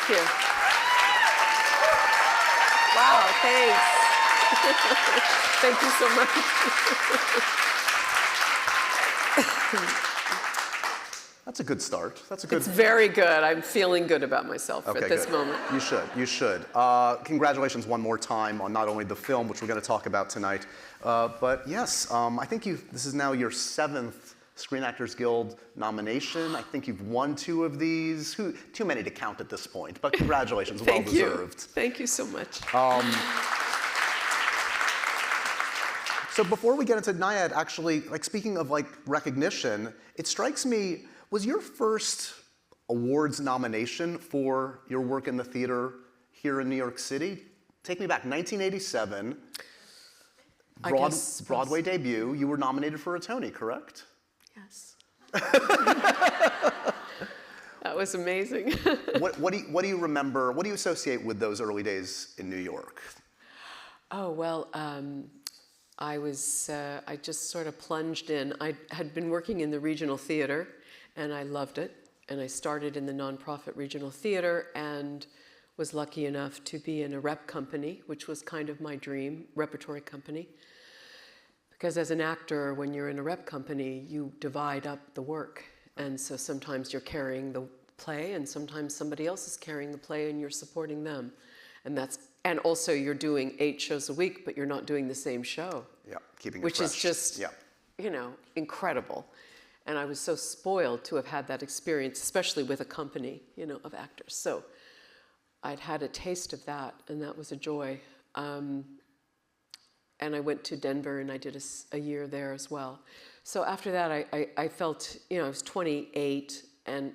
Thank you. Wow, thanks. Thank you so much. That's a good start. That's a good. It's very good. I'm feeling good about myself at this moment. You should. You should. Congratulations one more time on not only the film, which we're going to talk about tonight, but yes, I think this is now your 7th Screen Actors Guild nomination. I think you've won 2 of these. Too many to count at this point, but congratulations. Well deserved. Thank you so much. So before we get into Nyad, actually, like speaking of like recognition, it strikes me, was your first awards nomination for your work in the theater here in New York City? Take me back, 1987, Broadway debut. You were nominated for a Tony, correct? Yes. That was amazing. What do you remember? What do you associate with those early days in New York? Oh well, I just sort of plunged in. I had been working in the regional theater, and I loved it. And I started in the nonprofit regional theater, and was lucky enough to be in a rep company, which was kind of my dream, repertory company. Because as an actor, when you're in a rep company, you divide up the work. And so sometimes you're carrying the play, and sometimes somebody else is carrying the play, and you're supporting them. And also you're doing 8 shows a week, but you're not doing the same show. Yeah, keeping it fresh. Which is just, yeah, incredible. And I was so spoiled to have had that experience, especially with a company, of actors. So I'd had a taste of that, and that was a joy. And I went to Denver, and I did a year there as well. So after that, I felt, I was 28, and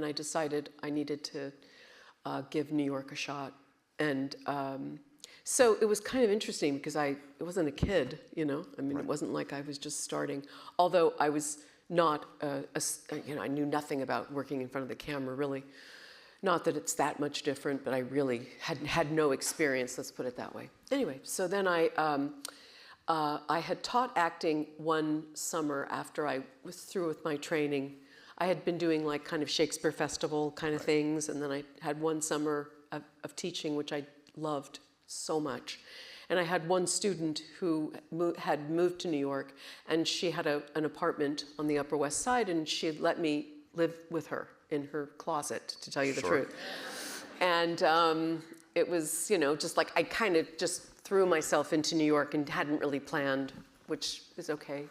I decided I needed to give New York a shot. And so it was kind of interesting because I wasn't a kid, Right. It wasn't like I was just starting. Although I was not, I knew nothing about working in front of the camera, really. Not that it's that much different, but I really had no experience, let's put it that way. Anyway, so then I had taught acting one summer after I was through with my training. I had been doing like kind of Shakespeare Festival kind of things, and then I had one summer of teaching, which I loved so much. And I had one student who had moved to New York, and she had an apartment on the Upper West Side, and she had let me live with her in her closet, to tell you the truth. And it was, just like I kind of just threw myself into New York and hadn't really planned, which is okay.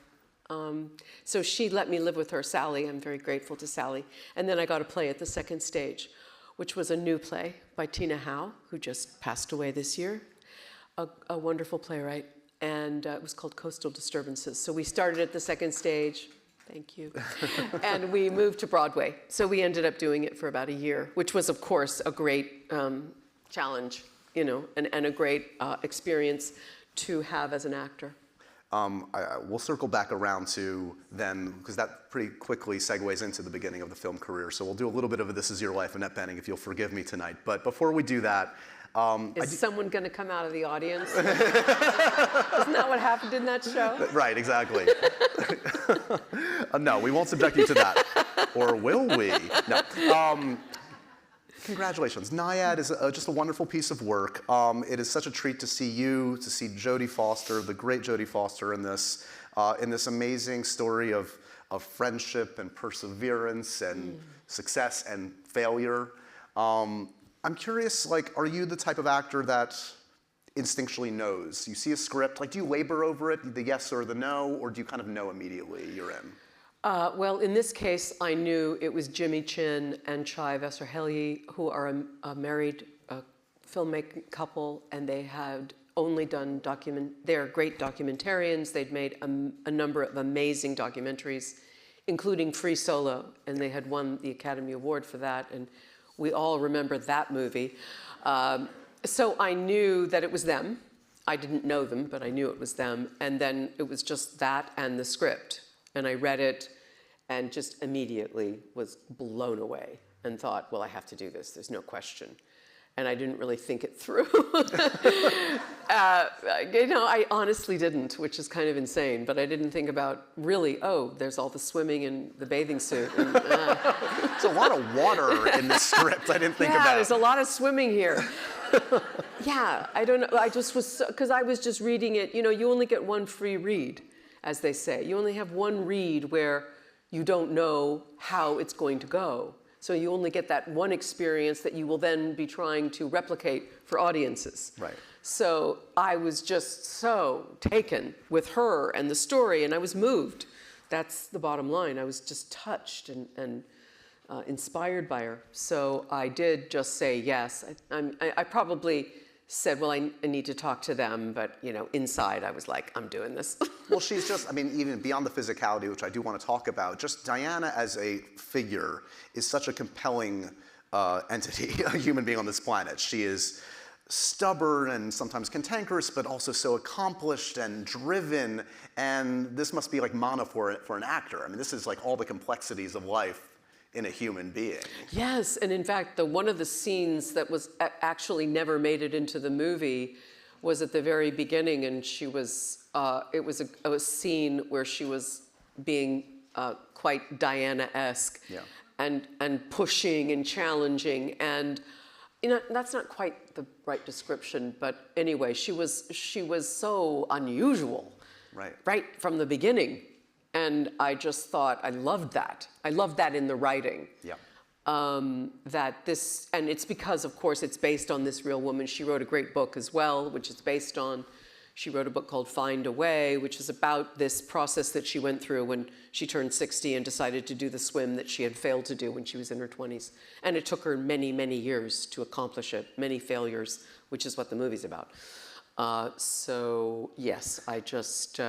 So she let me live with her, Sally. I'm very grateful to Sally. And then I got a play at the Second Stage, which was a new play by Tina Howe, who just passed away this year. A wonderful playwright. And it was called Coastal Disturbances. So we started at the Second Stage. Thank you. And we moved to Broadway. So we ended up doing it for about a year, which was, of course, a great challenge, and a great experience to have as an actor. We'll circle back around to then, because that pretty quickly segues into the beginning of the film career. So we'll do a little bit of a This Is Your Life, Annette Bening, if you'll forgive me tonight. But before we do that, is someone going to come out of the audience? Isn't that what happened in that show? Right, exactly. No, we won't subject you to that. Or will we? No. Congratulations. Nyad is just a wonderful piece of work. It is such a treat to see you, to see Jodie Foster, the great Jodie Foster, in this amazing story of friendship and perseverance and success and failure. I'm curious, are you the type of actor that instinctually knows? You see a script, do you labor over it, the yes or the no, or do you kind of know immediately you're in? Well, in this case, I knew it was Jimmy Chin and Chai Vesarhelyi, who are a married filmmaking couple, and they had only done they're great documentarians. They'd made a number of amazing documentaries, including Free Solo, and they had won the Academy Award for that, and we all remember that movie. So I knew that it was them. I didn't know them, but I knew it was them, and then it was just that and the script. And I read it and just immediately was blown away and thought, well, I have to do this. There's no question. and I didn't really think it through. I honestly didn't, which is kind of insane, but I didn't think about really, oh, there's all the swimming in the bathing suit. And, There's a lot of water in the script I didn't think about. Yeah, there's a lot of swimming here. Yeah, I don't know, I just was, because I was just reading it, you only get one free read, as they say. You only have one read where you don't know how it's going to go. So you only get that one experience that you will then be trying to replicate for audiences. Right. So I was just so taken with her and the story, and I was moved. That's the bottom line. I was just touched and inspired by her. So I did just say yes. I probably said, well, I need to talk to them, but inside I was like, I'm doing this. Well, she's just, even beyond the physicality, which I do want to talk about, just Diana as a figure is such a compelling entity, a human being on this planet. She is stubborn and sometimes cantankerous, but also so accomplished and driven, and this must be like mana for an actor. This is like all the complexities of life in a human being. Yes, and in fact, one of the scenes that was actually never made it into the movie was at the very beginning, and she was, it was a scene where she was being quite Diana-esque, yeah, and pushing and challenging, and that's not quite the right description, but anyway, she was so unusual, right from the beginning. And I just thought, I loved that. I loved that in the writing. Yeah. That this, and it's because, of course, it's based on this real woman. She wrote a great book as well, which is based on, she wrote a book called Find a Way, which is about this process that she went through when she turned 60 and decided to do the swim that she had failed to do when she was in her 20s. And it took her many, many years to accomplish it, many failures, which is what the movie's about. So yes, I just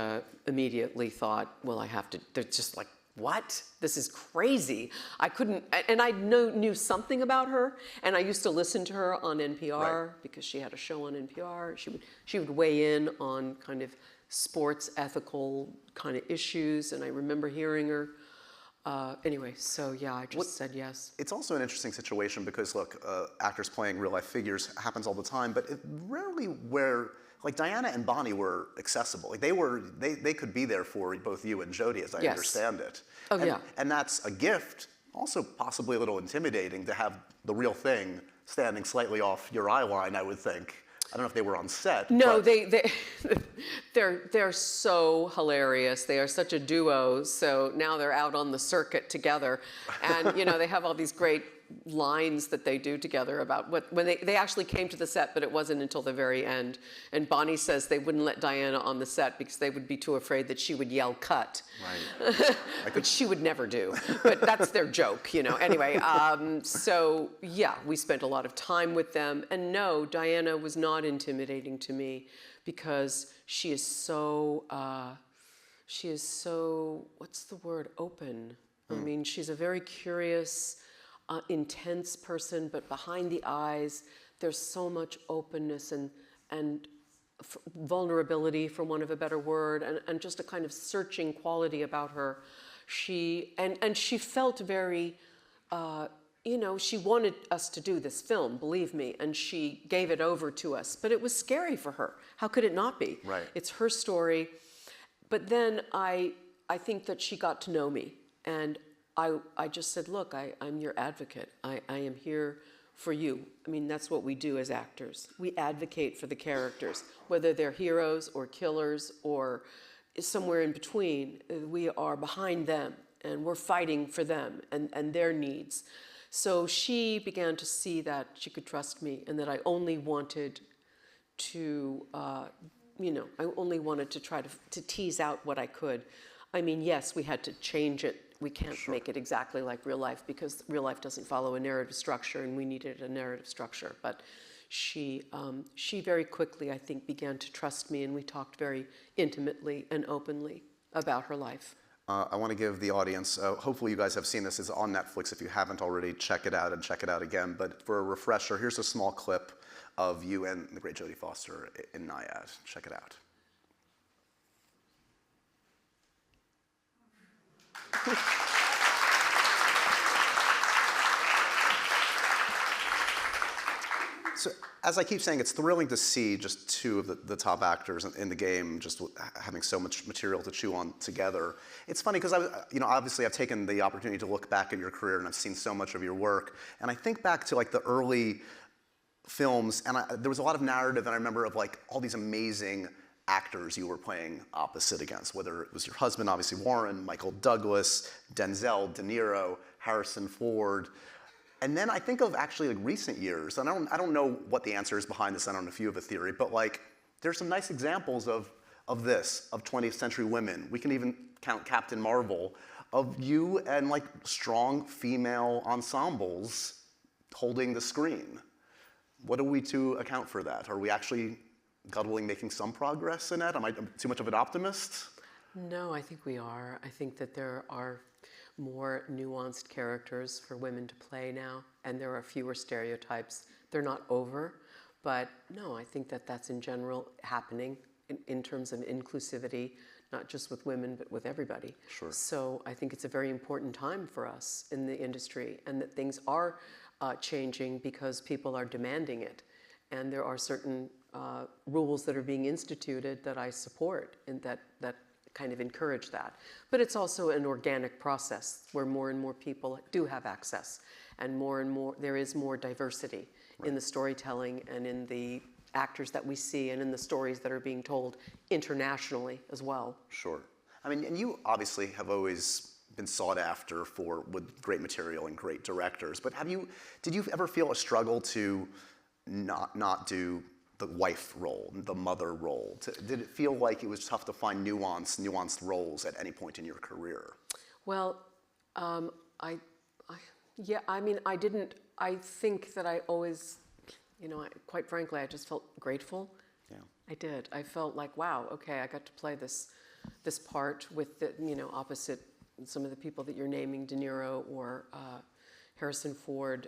immediately thought, well, I have to, they're just like, what? This is crazy. I couldn't, and I knew something about her, and I used to listen to her on NPR, because she had a show on NPR. She would weigh in on kind of sports ethical kind of issues, and I remember hearing her. Anyway, so yeah, I just said yes. It's also an interesting situation because, look, actors playing real life figures happens all the time, but it rarely where, like Diana and Bonnie were accessible. Like they could be there for both you and Jodie, as I understand it. Oh, yeah. And that's a gift, also possibly a little intimidating to have the real thing standing slightly off your eye line, I would think. I don't know if they were on set. No, they're so hilarious. They are such a duo. So now they're out on the circuit together, and they have all these great lines that they do together about when they actually came to the set, but it wasn't until the very end. And Bonnie says they wouldn't let Diana on the set because they would be too afraid that she would yell "cut," right? Which she would never do. But that's their joke, Anyway, so yeah, we spent a lot of time with them, and no, Diana was not intimidating to me because she is so what's the word? Open. She's a very curious, intense person, but behind the eyes, there's so much openness and vulnerability, for want of a better word, and just a kind of searching quality about her. She felt very, she wanted us to do this film, believe me, and she gave it over to us, but it was scary for her. How could it not be? Right. It's her story. But then I think that she got to know me, and I just said, look, I'm your advocate. I am here for you. That's what we do as actors. We advocate for the characters, whether they're heroes or killers or somewhere in between. We are behind them, and we're fighting for them and their needs. So she began to see that she could trust me, and that I only wanted to, I only wanted to try to tease out what I could. Yes, we had to change it. We can't make it exactly like real life because real life doesn't follow a narrative structure, and we needed a narrative structure. But she very quickly, I think, began to trust me, and we talked very intimately and openly about her life. I want to give the audience, hopefully you guys have seen this, it's on Netflix. If you haven't already, check it out and check it out again. But for a refresher, here's a small clip of you and the great Jodie Foster in Nyad. Check it out. as I keep saying, it's thrilling to see just two of the top actors in the game just having so much material to chew on together. It's funny because obviously I've taken the opportunity to look back in your career and I've seen so much of your work, and I think back to like the early films, and there was a lot of narrative that I remember of like all these amazing actors you were playing opposite against, whether it was your husband, obviously Warren, Michael Douglas, Denzel, De Niro, Harrison Ford. And then I think of actually like recent years, and I don't know what the answer is behind this, I don't know if you have a theory, but like there's some nice examples of 20th century women. We can even count Captain Marvel, of you and like strong female ensembles holding the screen. What are we to account for that? Are we actually, God willing, making some progress in that? Am I too much of an optimist? No, I think we are. I think that there are more nuanced characters for women to play now, and there are fewer stereotypes. They're not over, but no, I think that that's in general happening in terms of inclusivity, not just with women, but with everybody. Sure. So I think it's a very important time for us in the industry, and that things are changing because people are demanding it. And there are certain rules that are being instituted that I support and that kind of encourage that. But it's also an organic process where more and more people do have access, and more there is more diversity in the storytelling and in the actors that we see and in the stories that are being told internationally as well. Sure. I mean, and you obviously have always been sought after with great material and great directors, but did you ever feel a struggle to not do the wife role, the mother role? Did it feel like it was tough to find nuanced roles at any point in your career? Well, I didn't. I think that I always, quite frankly, I just felt grateful. Yeah. I did. I felt like, wow, okay, I got to play this part with the, opposite some of the people that you're naming, De Niro or Harrison Ford.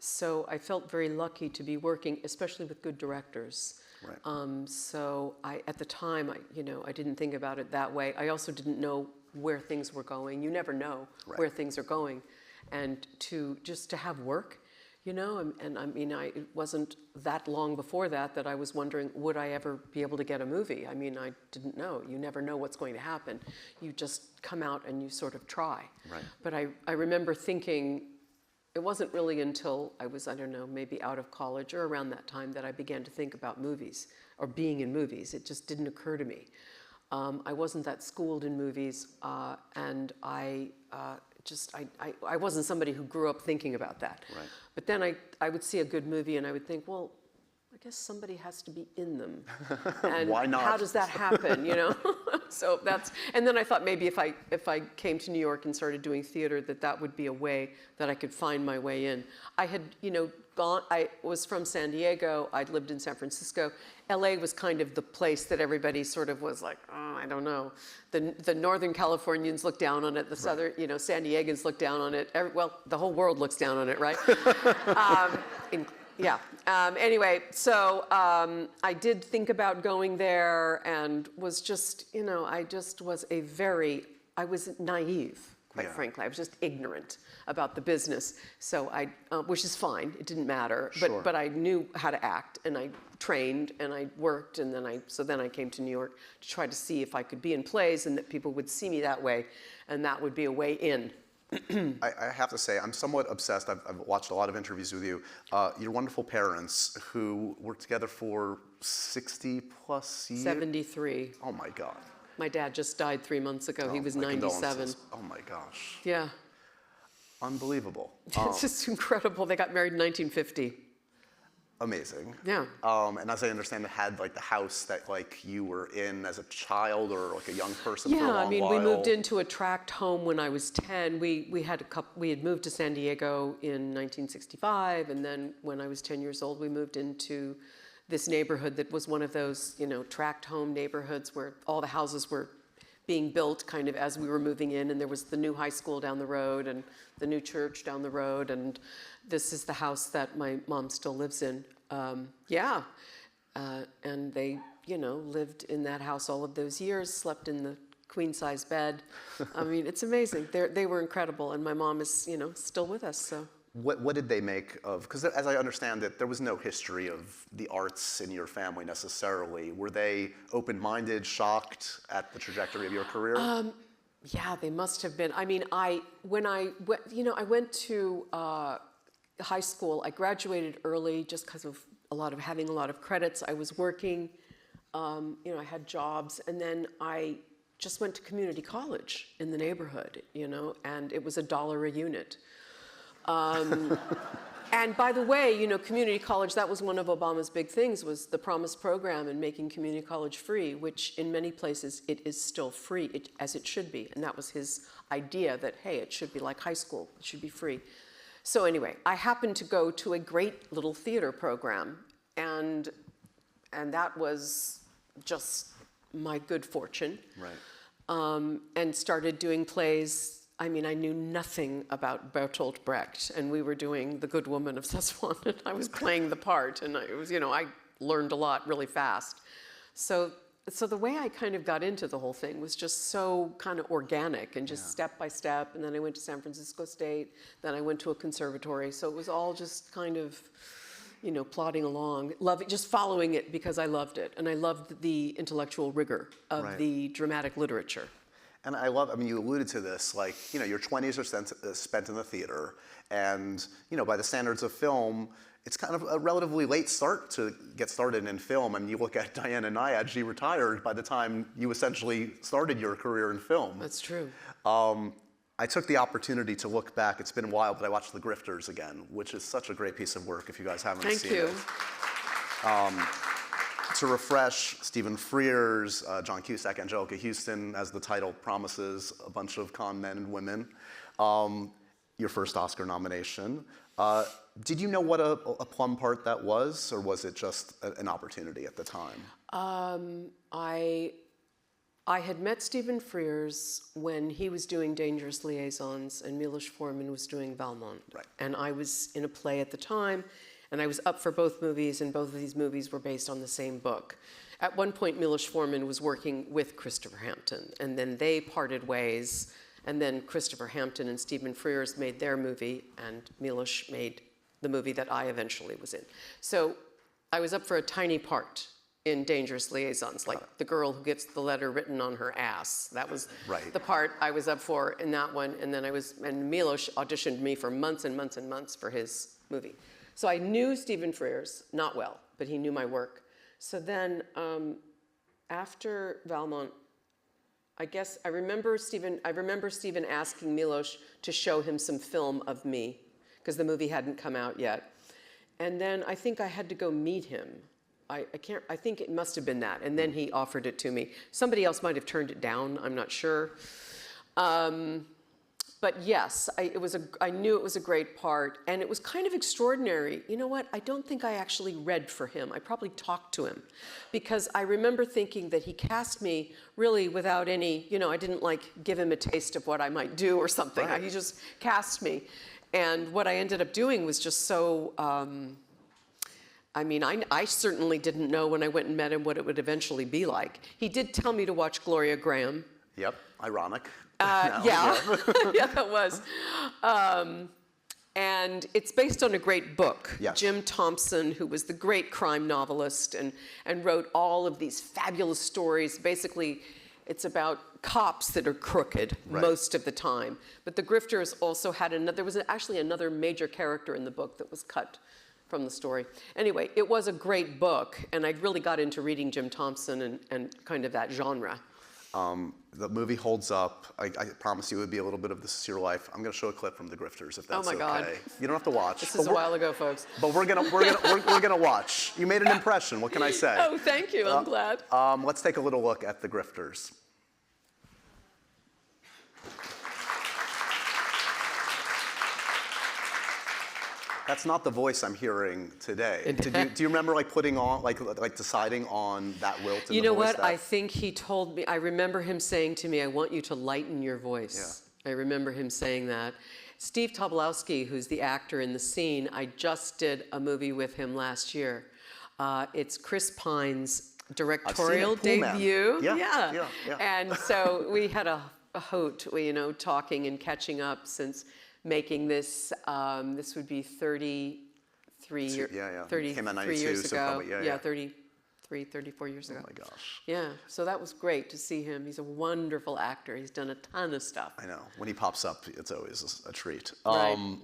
So I felt very lucky to be working, especially with good directors. Right. So at the time, I didn't think about it that way. I also didn't know where things were going. You never know where things are going. And to have work, and I mean, it wasn't that long before that I was wondering, would I ever be able to get a movie? I mean, I didn't know. You never know what's going to happen. You just come out and you sort of try. Right. But I remember thinking, it wasn't really until I was, I don't know, maybe out of college or around that time that I began to think about movies or being in movies. It just didn't occur to me. I wasn't that schooled in movies, and I wasn't somebody who grew up thinking about that. Right. But then I would see a good movie and I would think, well, I guess somebody has to be in them. And why not? How does that happen, So and then I thought maybe if I came to New York and started doing theater, that would be a way that I could find my way in. I had, I was from San Diego, I'd lived in San Francisco. LA was kind of the place that everybody sort of was like, oh, I don't know. The Northern Californians look down on it, the Southern, San Diegans look down on it. The whole world looks down on it, right? Yeah. Anyway, so I did think about going there and was just, I was naive, quite frankly. I was just ignorant about the business. So which is fine, it didn't matter. But I knew how to act, and I trained and I worked, and then I came to New York to try to see if I could be in plays and that people would see me that way, and that would be a way in. I have to say, I'm somewhat obsessed. I've watched a lot of interviews with you. Your wonderful parents, who were together for 60 plus years? 73. Oh my God. My dad just died 3 months ago. He was 97. Oh my gosh. Yeah. Unbelievable. It's just incredible. They got married in 1950. Amazing. Yeah. And as I understand, it had like the house that like you were in as a child or like a young person for a long while. Yeah, I mean, we moved into a tract home when I was 10. We had moved to San Diego in 1965, and then when I was 10 years old, we moved into this neighborhood that was one of those, tract home neighborhoods where all the houses were being built kind of as we were moving in, and there was the new high school down the road and the new church down the road, and this is the house that my mom still lives in. And they, lived in that house all of those years, slept in the queen-size bed. I mean, it's amazing. They were incredible, and my mom is, still with us, so. What did they make of, because as I understand it, there was no history of the arts in your family necessarily. Were they open-minded, shocked at the trajectory of your career? Yeah, they must have been. I mean, I went to high school. I graduated early just because of having a lot of credits. I was working, I had jobs, and then I just went to community college in the neighborhood, and it was $1 a unit. And by the way, community college, that was one of Obama's big things, was the Promise program and making community college free, which in many places it is still free, as it should be. And that was his idea that, hey, it should be like high school, it should be free. So anyway, I happened to go to a great little theater program, and that was just my good fortune. Right. And started doing plays. I mean, I knew nothing about Bertolt Brecht, and we were doing The Good Woman of Szechuan, and I was playing the part, and I learned a lot really fast. So the way I kind of got into the whole thing was just so kind of organic and just step by step, and then I went to San Francisco State, then I went to a conservatory, so it was all just kind of, plodding along, just following it because I loved it, and I loved the intellectual rigor of the dramatic literature. And you alluded to this, your 20s are spent in the theater, and, by the standards of film, it's kind of a relatively late start to get started in film. And you look at Diana Nyad, she retired by the time you essentially started your career in film. That's true. I took the opportunity to look back. It's been a while, but I watched The Grifters again, which is such a great piece of work if you guys haven't seen it. Thank you. To refresh, Stephen Frears, John Cusack, Angelica Houston, as the title promises, a bunch of con men and women. Your first Oscar nomination. Did you know what a plum part that was, or was it just an opportunity at the time? I had met Stephen Frears when he was doing Dangerous Liaisons and Milos Forman was doing Valmont. Right. And I was in a play at the time, and I was up for both movies, and both of these movies were based on the same book. At one point, Milos Forman was working with Christopher Hampton, and then they parted ways, and then Christopher Hampton and Stephen Frears made their movie, and Milos made the movie that I eventually was in. So I was up for a tiny part in Dangerous Liaisons, like the girl who gets the letter written on her ass. That was the part I was up for in that one, and then and Milos auditioned me for months and months and months for his movie. So I knew Stephen Frears, not well, but he knew my work. So then after Valmont, I guess I remember Stephen asking Milos to show him some film of me, because the movie hadn't come out yet. And then I think I had to go meet him. I think it must have been that. And then he offered it to me. Somebody else might have turned it down, I'm not sure. But yes, I knew it was a great part, and it was kind of extraordinary. You know what? I don't think I actually read for him. I probably talked to him, because I remember thinking that he cast me really without any, I didn't give him a taste of what I might do or something. Right. He just cast me. And what I ended up doing was just so, I certainly didn't know when I went and met him what it would eventually be like. He did tell me to watch Gloria Graham. Yep, ironic. Yeah, yeah, that was. And it's based on a great book. Yes. Jim Thompson, who was the great crime novelist and wrote all of these fabulous stories. Basically, it's about cops that are crooked most of the time. But The Grifters also had there was actually another major character in the book that was cut from the story. Anyway, it was a great book, and I really got into reading Jim Thompson and kind of that genre. The movie holds up. I promise you it would be a little bit of This Is Your Life. I'm going to show a clip from The Grifters, if that's okay. Oh my God. You don't have to watch. This is a while ago, folks. But we're gonna watch. You made an impression. What can I say? Oh, thank you. I'm glad. Let's take a little look at The Grifters. That's not the voice I'm hearing today. Do you remember putting on, deciding on that lilt? You know what? I think he told me, I remember him saying to me, I want you to lighten your voice. Yeah. I remember him saying that. Steve Tobolowsky, who's the actor in the scene, I just did a movie with him last year. It's Chris Pine's directorial debut. Yeah. And so we had a hoot, talking and catching up since making this. This would be 33 years. Yeah. 33 Came out 92, years so ago. probably, yeah. 33, 34 years ago. Oh my gosh. Yeah, so that was great to see him. He's a wonderful actor. He's done a ton of stuff. I know. When he pops up, it's always a treat. Right.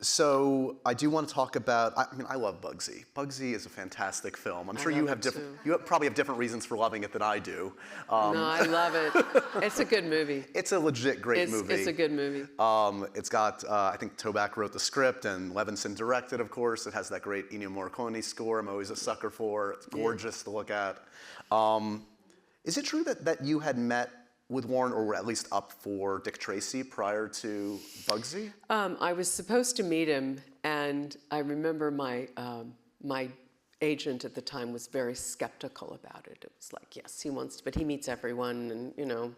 So I do want to talk about, I love Bugsy. Bugsy is a fantastic film. I'm sure you have probably have different reasons for loving it than I do. No, I love it. It's a good movie. It's a legit great movie. It's a good movie. It's got, I think Toback wrote the script and Levinson directed, of course. It has that great Ennio Morricone score I'm always a sucker for. It's gorgeous to look at. Is it true that you had met with Warren, or were at least up for Dick Tracy prior to Bugsy? I was supposed to meet him, and I remember my agent at the time was very skeptical about it. It was like, yes, he wants to, but he meets everyone, and you know.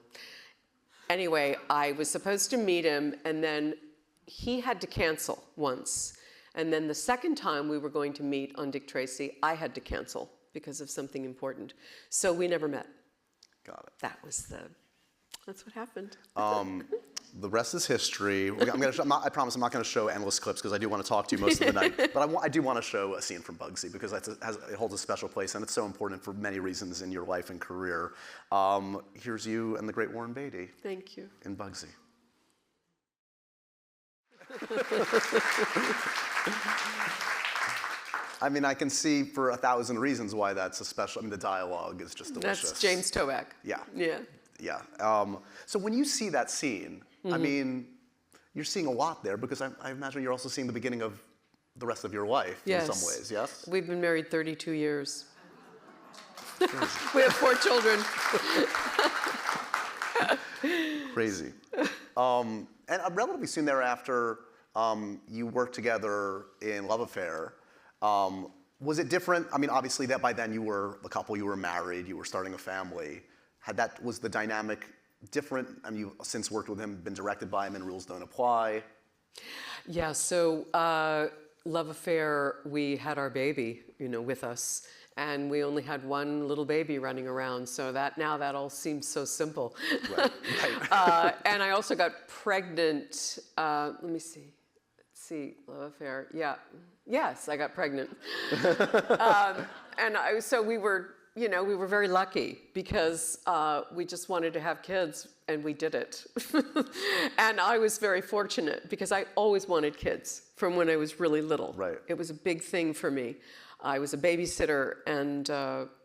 Anyway, I was supposed to meet him, and then he had to cancel once. And then the second time we were going to meet on Dick Tracy, I had to cancel because of something important. So we never met. Got it. That's what happened. The rest is history. I promise I'm not going to show endless clips because I do want to talk to you most of the night. But I do want to show a scene from Bugsy because it holds a special place and it's so important for many reasons in your life and career. Here's you and the great Warren Beatty. Thank you. In Bugsy. I mean, I can see for 1,000 reasons why that's a special. I mean, the dialogue is just delicious. That's James Toback. Yeah. Yeah. Yeah. So when you see that scene, I mean, you're seeing a lot there because I imagine you're also seeing the beginning of the rest of your life in some ways, yes? We've been married 32 years. We have 4 children. Crazy. And relatively soon thereafter, you worked together in Love Affair. Was it different? I mean, obviously that by then you were a couple, you were married, you were starting a family. Was the dynamic different? I mean, you've since worked with him, been directed by him, and Rules Don't Apply. Yeah, so Love Affair, we had our baby, with us. And we only had one little baby running around, so that all seems so simple. Right. And I also got pregnant. Let me see. Let's see, Love Affair. Yeah. Yes, I got pregnant. So we were, we were very lucky because we just wanted to have kids, and we did it. And I was very fortunate because I always wanted kids from when I was really little. Right. It was a big thing for me. I was a babysitter, and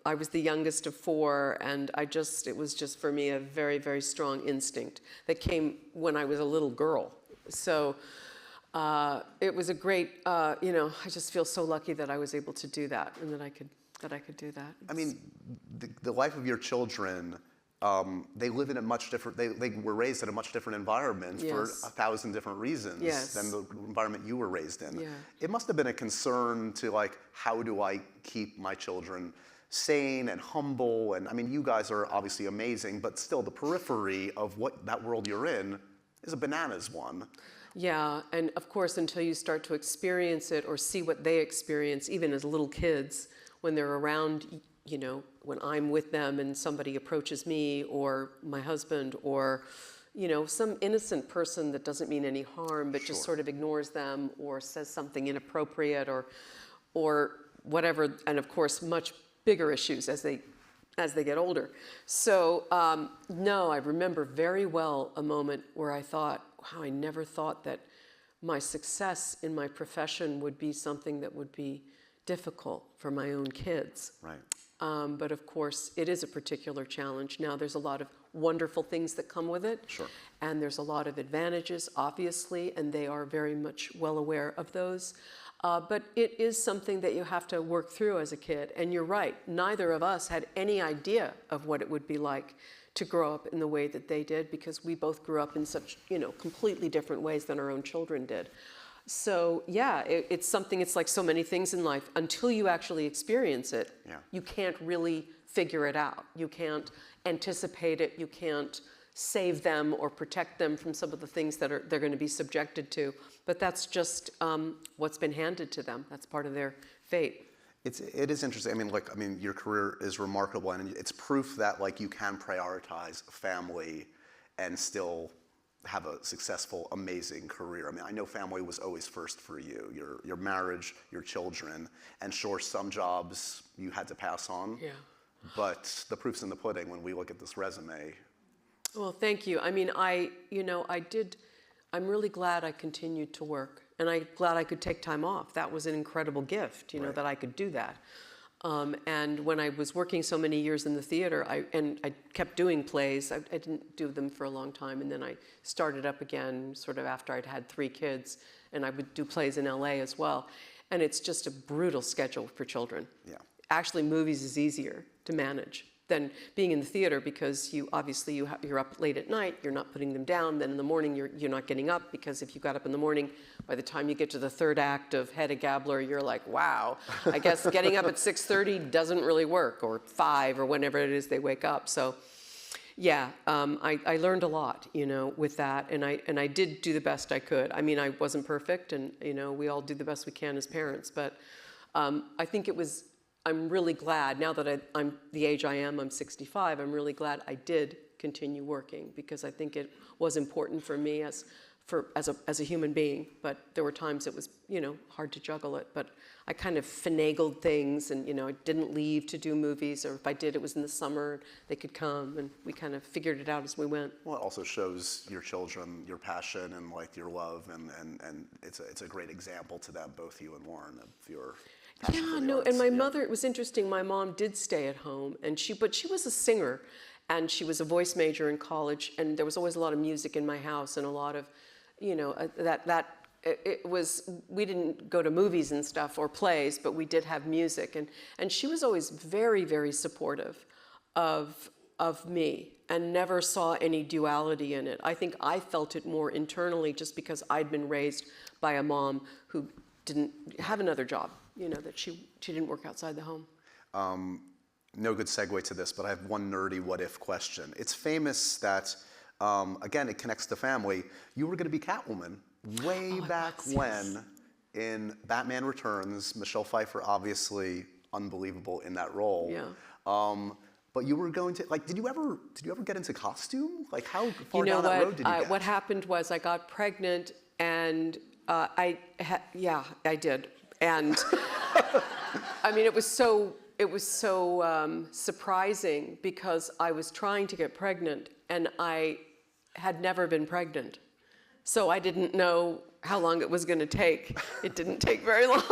I was the youngest of 4, and it was just for me a very, very strong instinct that came when I was a little girl. So it was a great, I just feel so lucky that I was able to do that and that I could do that. I mean, the life of your children, they live in a much different, they were raised in a much different environment for 1,000 different reasons than the environment you were raised in. Yeah. It must have been a concern to how do I keep my children sane and humble? And I mean, you guys are obviously amazing, but still the periphery of what that world you're in is a bananas one. Yeah, and of course, until you start to experience it or see what they experience, even as little kids, when they're around, when I'm with them and somebody approaches me or my husband or, some innocent person that doesn't mean any harm, but just sort of ignores them or says something inappropriate or whatever, and of course, much bigger issues as they get older. So, no, I remember very well a moment where I thought, wow, I never thought that my success in my profession would be something that would be difficult for my own kids. Right. But of course, it is a particular challenge. Now, there's a lot of wonderful things that come with it. Sure. And there's a lot of advantages, obviously, and they are very much well aware of those. But it is something that you have to work through as a kid. And you're right, neither of us had any idea of what it would be like to grow up in the way that they did, because we both grew up in such, completely different ways than our own children did. So yeah, it's something, it's like so many things in life. Until you actually experience it, you can't really figure it out. You can't anticipate it. You can't save them or protect them from some of the things that they're going to be subjected to. But that's just what's been handed to them. That's part of their fate. It is interesting. I mean, your career is remarkable, and it's proof that you can prioritize family and still have a successful, amazing career. I mean, I know family was always first for you, your marriage, your children, and sure, some jobs you had to pass on, Yeah. but the proof's in the pudding when we look at this resume. Well, thank you. I mean, I'm really glad I continued to work, and I'm glad I could take time off. That was an incredible gift, Right. that I could do that. And when I was working so many years in the theater, I kept doing plays. I didn't do them for a long time, and then I started up again sort of after I'd had 3 kids, and I would do plays in LA as well. And it's just a brutal schedule for children. Yeah. Actually, movies is easier to manage than being in the theater, because you're up late at night, you're not putting them down, then in the morning you're not getting up, because if you got up in the morning, by the time you get to the 3rd act of Hedda Gabler, you're like, wow, I guess getting up at 6:30 doesn't really work, or 5, or whenever it is they wake up. So yeah, I learned a lot, with that, and I did do the best I could. I mean, I wasn't perfect, and we all do the best we can as parents, but I think I'm really glad, now that I'm the age I am, I'm 65, I'm really glad I did continue working, because I think it was important for me as a human being. But there were times it was, hard to juggle it. But I kind of finagled things, and, I didn't leave to do movies, or if I did, it was in the summer, they could come, and we kind of figured it out as we went. Well, it also shows your children your passion and like your love, and it's a great example to them, both you and Lauren, of your passion for the arts. And my mother, it was interesting, my mom did stay at home, but she was a singer, and she was a voice major in college, and there was always a lot of music in my house, and a lot of, we didn't go to movies and stuff or plays, but we did have music, and she was always very, very supportive of me, and never saw any duality in it. I think I felt it more internally, just because I'd been raised by a mom who didn't have another job, that she didn't work outside the home. No good segue to this, but I have one nerdy what-if question. It's famous that, again, it connects to family. You were going to be Catwoman way back when in Batman Returns. Michelle Pfeiffer, obviously unbelievable in that role. Yeah. But you were going to, did you ever get into costume? Like, how far down that road did you get? What happened was I got pregnant, and I did. And I mean, it was so surprising, because I was trying to get pregnant, and I had never been pregnant. So I didn't know how long it was going to take. It didn't take very long.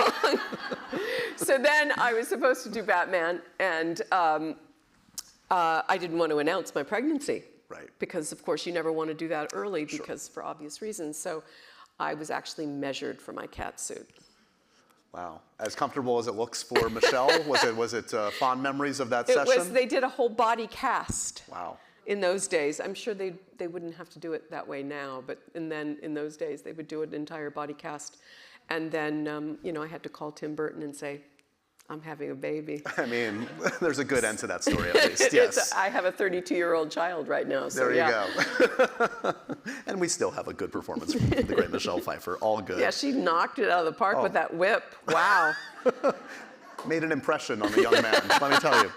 So then I was supposed to do Batman, and I didn't want to announce my pregnancy. Right. Because, of course, you never want to do that early, because for obvious reasons. So I was actually measured for my cat suit. Wow. As comfortable as it looks for Michelle? Was it fond memories of that session? They did a whole body cast. Wow. In those days. I'm sure they wouldn't have to do it that way now, but then in those days they would do an entire body cast. And then, I had to call Tim Burton and say, I'm having a baby. I mean, there's a good end to that story, at least, yes. I have a 32-year-old child right now, so there you go. And we still have a good performance from the great Michelle Pfeiffer, all good. Yeah, she knocked it out of the park with that whip. Wow. Made an impression on a young man, let me tell you.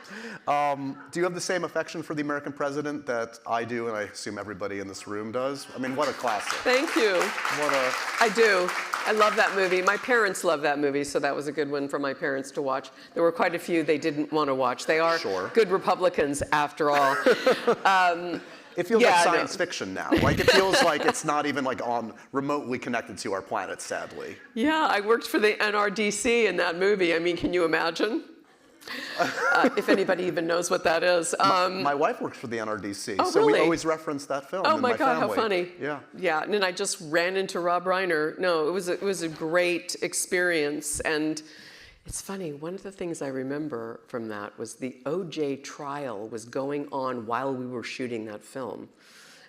Do you have the same affection for the American president that I do, and I assume everybody in this room does? I mean, what a classic. Thank you. I do. I love that movie. My parents love that movie, so that was a good one for my parents to watch. There were quite a few they didn't want to watch. They are good Republicans, after all. It feels like science fiction now. It feels like it's not even on remotely connected to our planet, sadly. Yeah, I worked for the NRDC in that movie. I mean, can you imagine? If anybody even knows what that is. My wife works for the NRDC, oh, so really? we always reference that film. Oh in my God, family. how funny! Yeah. Yeah, and then I just ran into Rob Reiner. No, it was a great experience, and it's funny. One of the things I remember from that was the O.J. trial was going on while we were shooting that film.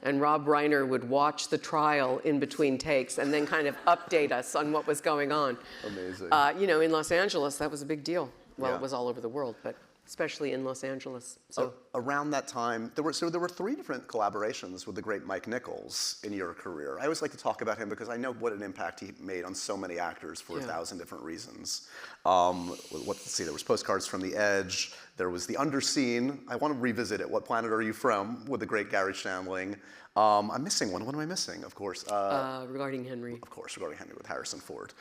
And Rob Reiner would watch the trial in between takes and then kind of update us on what was going on. Amazing. In Los Angeles, that was a big deal. Well, it was all over the world, but especially in Los Angeles. So around that time, there were 3 different collaborations with the great Mike Nichols in your career. I always like to talk about him because I know what an impact he made on so many actors for 1,000 different reasons. Let's see, there was Postcards from the Edge, there was The Underseen. I want to revisit it. What Planet Are You From? With the great Gary Shandling. I'm missing one. What am I missing? Of course. Regarding Henry. Of course, Regarding Henry with Harrison Ford.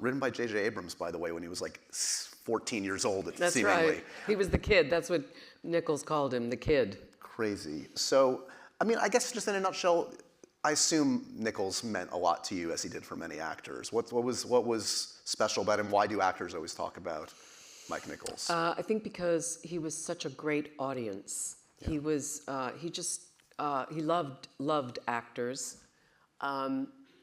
Written by J.J. Abrams, by the way, when he was like 14 years old, That's seemingly. right. He was the kid. That's what Nichols called him, the kid. Crazy. So, I mean, I guess just in a nutshell, I assume Nichols meant a lot to you, as he did for many actors. What was special about him? Why do actors always talk about Mike Nichols? I think because he was such a great audience. Yeah. He loved actors.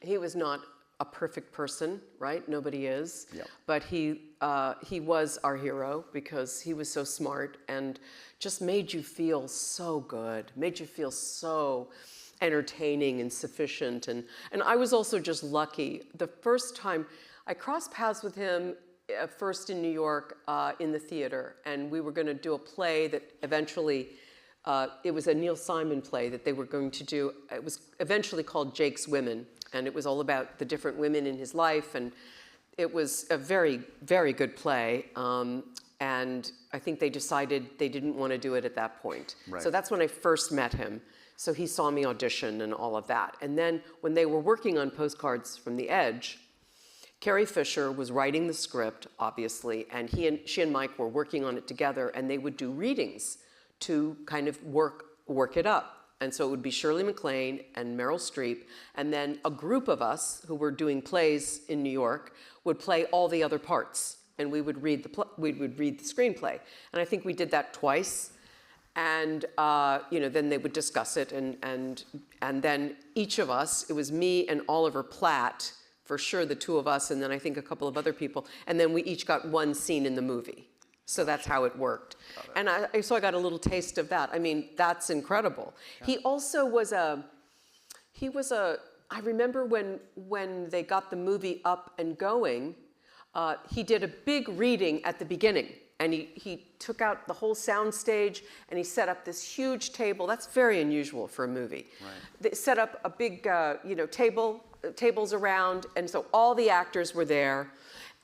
He was not a perfect person, right? Nobody is. Yep. But he was our hero because he was so smart and just made you feel so good, made you feel so entertaining and sufficient. And I was also just lucky. The first time I crossed paths with him first in New York in the theater, and we were going to do a play that eventually, it was a Neil Simon play that they were going to do. It was eventually called Jake's Women. And it was all about the different women in his life. And it was a very, very good play. And I think they decided they didn't want to do it at that point. Right. So that's when I first met him. So he saw me audition and all of that. And then when they were working on Postcards from the Edge, Carrie Fisher was writing the script, obviously. And she and Mike were working on it together. And they would do readings to kind of work it up. And so it would be Shirley MacLaine and Meryl Streep, and then a group of us who were doing plays in New York would play all the other parts, and we would read the screenplay. And I think we did that twice, and then they would discuss it, and then each of us, it was me and Oliver Platt, for sure the 2 of us, and then I think a couple of other people, and then we each got one scene in the movie. So that's how it worked. And so I got a little taste of that. I mean, that's incredible. Yeah. He also was I remember when they got the movie up and going, he did a big reading at the beginning. And he took out the whole sound stage and he set up this huge table. That's very unusual for a movie. Right. They set up a big, tables around. And so all the actors were there.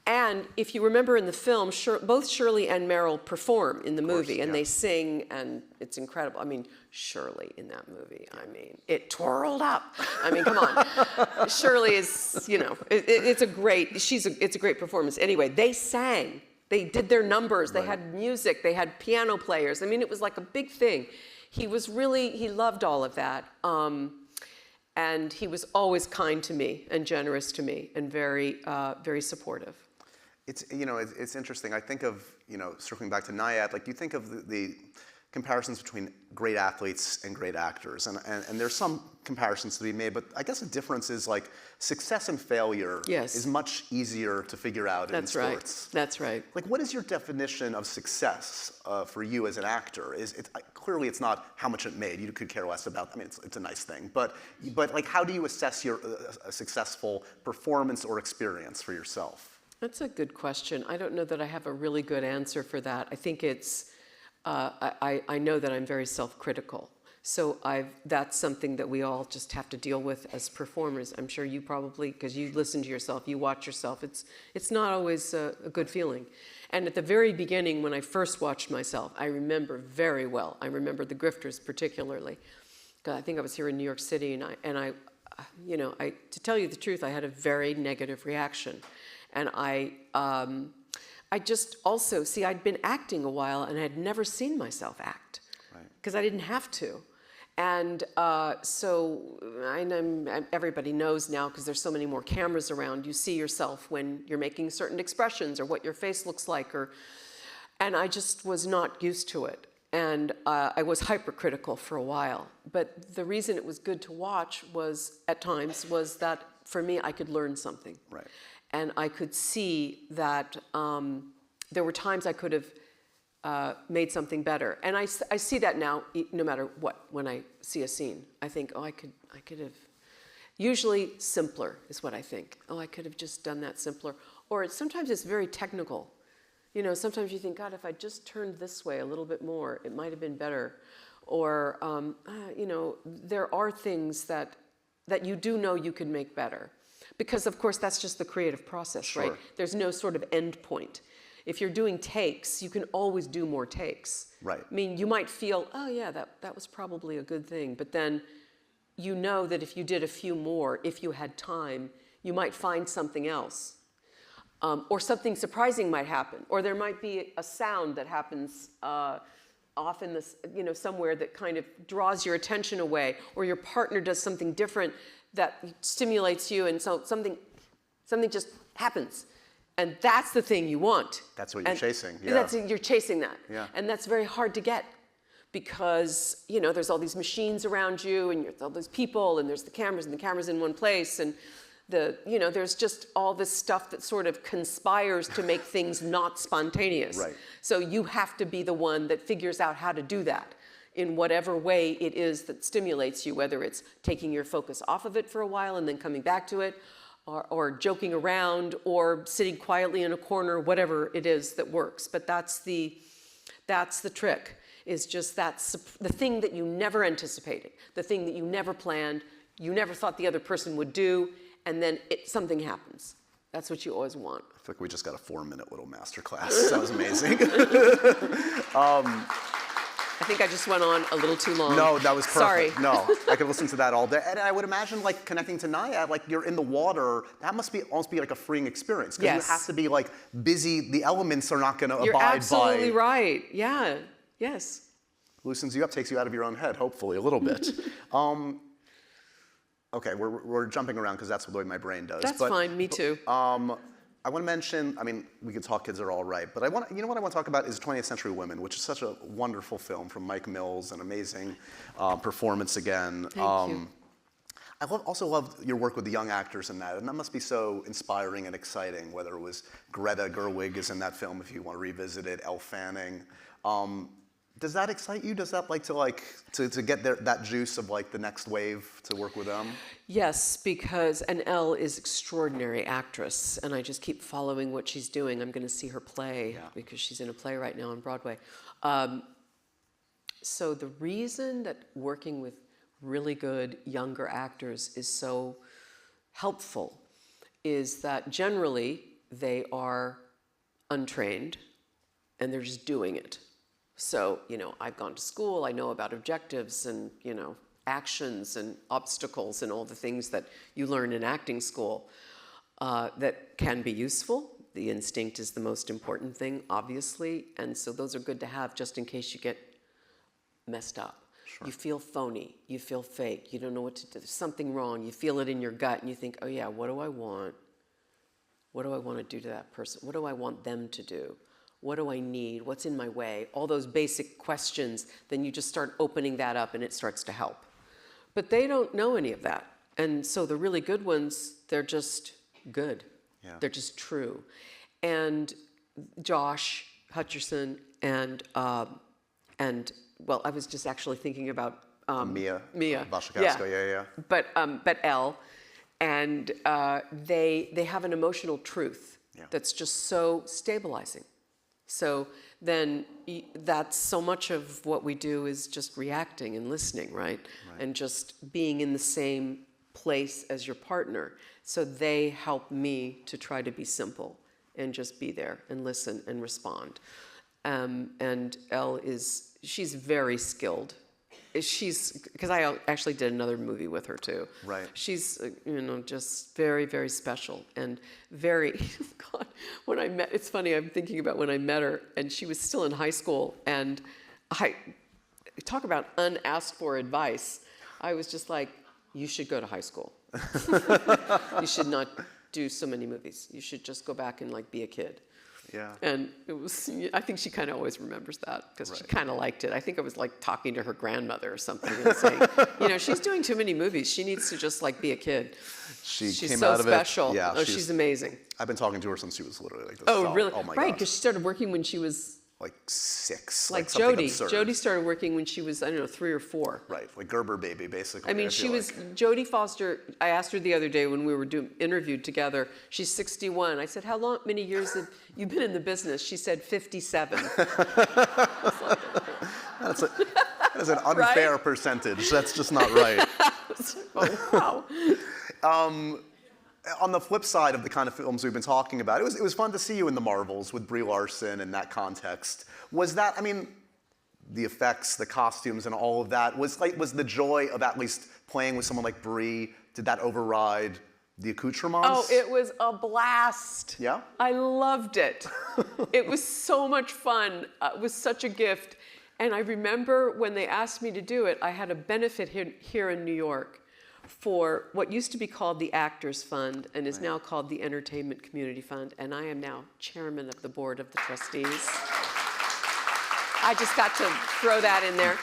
And if you remember in the film, both Shirley and Meryl perform in the movie, and they sing, and it's incredible. I mean, Shirley in that movie, I mean, it twirled up. I mean, come on. Shirley is, it's a great performance. Anyway, they sang. They did their numbers. They had music. They had piano players. I mean, it was like a big thing. He loved all of that. And he was always kind to me and generous to me and very, very supportive. It's interesting. I think of, circling back to Nyad, like you think of the comparisons between great athletes and great actors. And there's some comparisons to be made, but I guess the difference is like success and failure is much easier to figure out in sports. That's right. Like, what is your definition of success for you as an actor? Clearly it's not how much it made. You could care less about, I mean, it's a nice thing. But like, how do you assess a successful performance or experience for yourself? That's a good question. I don't know that I have a really good answer for that. I think it's, I know that I'm very self-critical. So that's something that we all just have to deal with as performers. I'm sure you probably, because you listen to yourself, you watch yourself, it's not always a good feeling. And at the very beginning, when I first watched myself, I remember very well. I remember The Grifters particularly. I think I was here in New York City, and I, to tell you the truth, I had a very negative reaction. And I just also, I'd been acting a while and I'd never seen myself act because I didn't have to. And everybody knows now because there's so many more cameras around, you see yourself when you're making certain expressions or what your face looks like. And I just was not used to it. And I was hypercritical for a while. But the reason it was good to watch at times was that for me, I could learn something. Right. And I could see that there were times I could have made something better. And I see that now, no matter what, when I see a scene. I think, I could have, usually simpler is what I think. I could have just done that simpler. Or sometimes it's very technical. You know, sometimes you think, God, if I just turned this way a little bit more, it might have been better. Or, you know, there are things that you do know you can make better. Because, of course, that's just the creative process, Sure. right? There's no sort of end point. If you're doing takes, you can always do more takes. Right. I mean, you might feel, oh, yeah, that was probably a good thing. But then you know that if you did a few more, if you had time, you might find something else. Or something surprising might happen. Or there might be a sound that happens off in this, you know, somewhere that kind of draws your attention away. Or your partner does something different that stimulates you, and so something just happens. And that's the thing you want. That's what you're chasing. Yeah. You're chasing that. Yeah. And that's very hard to get because, you know, there's all these machines around you and there's all those people and there's the cameras in one place and you know, there's just all this stuff that sort of conspires to make things not spontaneous. Right. So you have to be the one that figures out how to do that in whatever way it is that stimulates you, whether it's taking your focus off of it for a while and then coming back to it, or joking around, or sitting quietly in a corner, whatever it is that works. But that's the trick, is just that's the thing that you never anticipated, the thing that you never planned, you never thought the other person would do, and then something happens. That's what you always want. I feel like we just got a 4-minute little masterclass. That was amazing. I think I just went on a little too long. No, that was perfect. Sorry. No, I could listen to that all day. And I would imagine, like, connecting to Nyad, like, you're in the water, that must almost be like a freeing experience. Because Yes. you have to be, like, busy. The elements are not going to You're abide by. absolutely right. Yeah. Yes. Loosens you up, takes you out of your own head, hopefully, a little bit. Okay, we're jumping around because that's the way my brain does. That's fine. Me too. I want to mention, I mean, we could talk Kids Are All Right, but you know what I want to talk about is 20th Century Women, which is such a wonderful film from Mike Mills, an amazing performance again. Thank you. I also love your work with the young actors in that, and that must be so inspiring and exciting, whether it was Greta Gerwig is in that film, if you want to revisit it, Elle Fanning. Does that excite you? Does that to get that juice of like the next wave to work with them? Yes, because Elle is extraordinary actress, and I just keep following what she's doing. I'm going to see her play because she's in a play right now on Broadway. So the reason that working with really good younger actors is so helpful is that generally they are untrained and they're just doing it. So, you know, I've gone to school, I know about objectives and, you know, actions and obstacles and all the things that you learn in acting school that can be useful. The instinct is the most important thing, obviously, and so those are good to have just in case you get messed up. Sure. You feel phony, you feel fake, you don't know what to do, there's something wrong, you feel it in your gut and you think, oh yeah, what do I want? What do I want to do to that person? What do I want them to do? What do I need? What's in my way? All those basic questions, then you just start opening that up and it starts to help. But they don't know any of that. And so the really good ones, they're just good. Yeah. They're just true. And Josh Hutcherson and well, I was just actually thinking about Mia Wasikowska, yeah. But Elle, and they have an emotional truth that's just so stabilizing. So then that's so much of what we do is just reacting and listening, right? And just being in the same place as your partner. So they help me to try to be simple and just be there and listen and respond. And Elle she's very skilled. Because I actually did another movie with her too. Right. She's, you know, just very, very special and very, God, when I met, it's funny, I'm thinking about when I met her and she was still in high school and I talk about unasked for advice. I was just like, you should go to high school. You should not do so many movies. You should just go back and like be a kid. Yeah. And it was, I think she kind of always remembers that because she kind of liked it. I think I was like talking to her grandmother or something and saying, you know, she's doing too many movies. She needs to just like be a kid. She's came so out of special. It. Yeah, she's amazing. I've been talking to her since she was literally like this. Oh, really? Oh my right, God. because she started working when she was like 6. Like something Jodie. absurd. Jodie started working when she was, I don't know, 3 or 4. Right, like Gerber baby, basically. I mean, she was, Jodie Foster, I asked her the other day when we were interviewed together, she's 61. I said, how many years have you been in the business? She said 57. That's an unfair Right? percentage. That's just not right. Oh, wow. On the flip side of the kind of films we've been talking about, it was fun to see you in the Marvels with Brie Larson in that context. Was that, I mean, the effects, the costumes, and all of that, was the joy of at least playing with someone like Brie, did that override the accoutrements? Oh, it was a blast. Yeah? I loved it. It was so much fun. It was such a gift. And I remember when they asked me to do it, I had a benefit here in New York for what used to be called the Actors Fund and is now called the Entertainment Community Fund. And I am now chairman of the board of the trustees. I just got to throw that in there.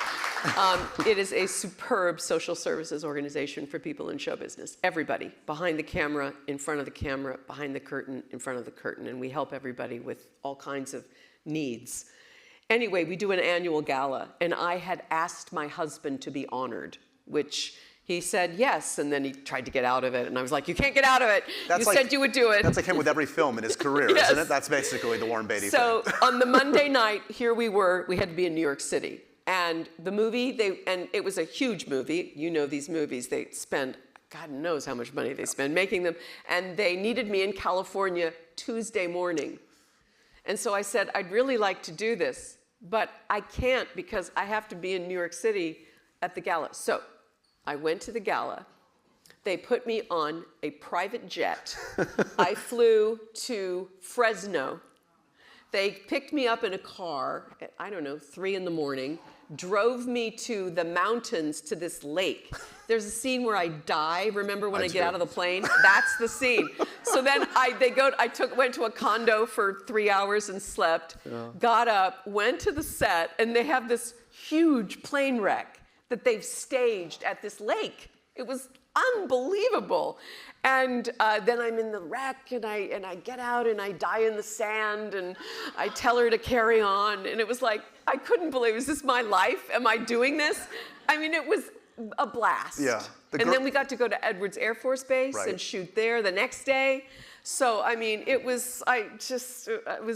It is a superb social services organization for people in show business. Everybody, behind the camera, in front of the camera, behind the curtain, in front of the curtain. And we help everybody with all kinds of needs. Anyway, we do an annual gala, and I had asked my husband to be honored, which he said yes, and then he tried to get out of it, and I was like, you can't get out of it. You said you would do it. That's like him with every film in his career, Yes. isn't it? That's basically the Warren Beatty thing. So on the Monday night, here we were, we had to be in New York City. And the movie, and it was a huge movie. You know these movies, they spend, God knows how much money they spend making them. And they needed me in California Tuesday morning. And so I said, I'd really like to do this, but I can't because I have to be in New York City at the gala. So I went to the gala. They put me on a private jet. I flew to Fresno. They picked me up in a car at, I don't know, 3 in the morning, drove me to the mountains to this lake. There's a scene where I die. Remember when I get out of the plane? That's the scene. So then went to a condo for 3 hours and slept, got up, went to the set, and they have this huge plane wreck that they've staged at this lake. It was unbelievable. And then I'm in the wreck, and I get out, and I die in the sand, and I tell her to carry on. And it was like, I couldn't believe, is this my life? Am I doing this? I mean, it was a blast. Yeah. And then we got to go to Edwards Air Force Base and shoot there the next day. So, I mean, it was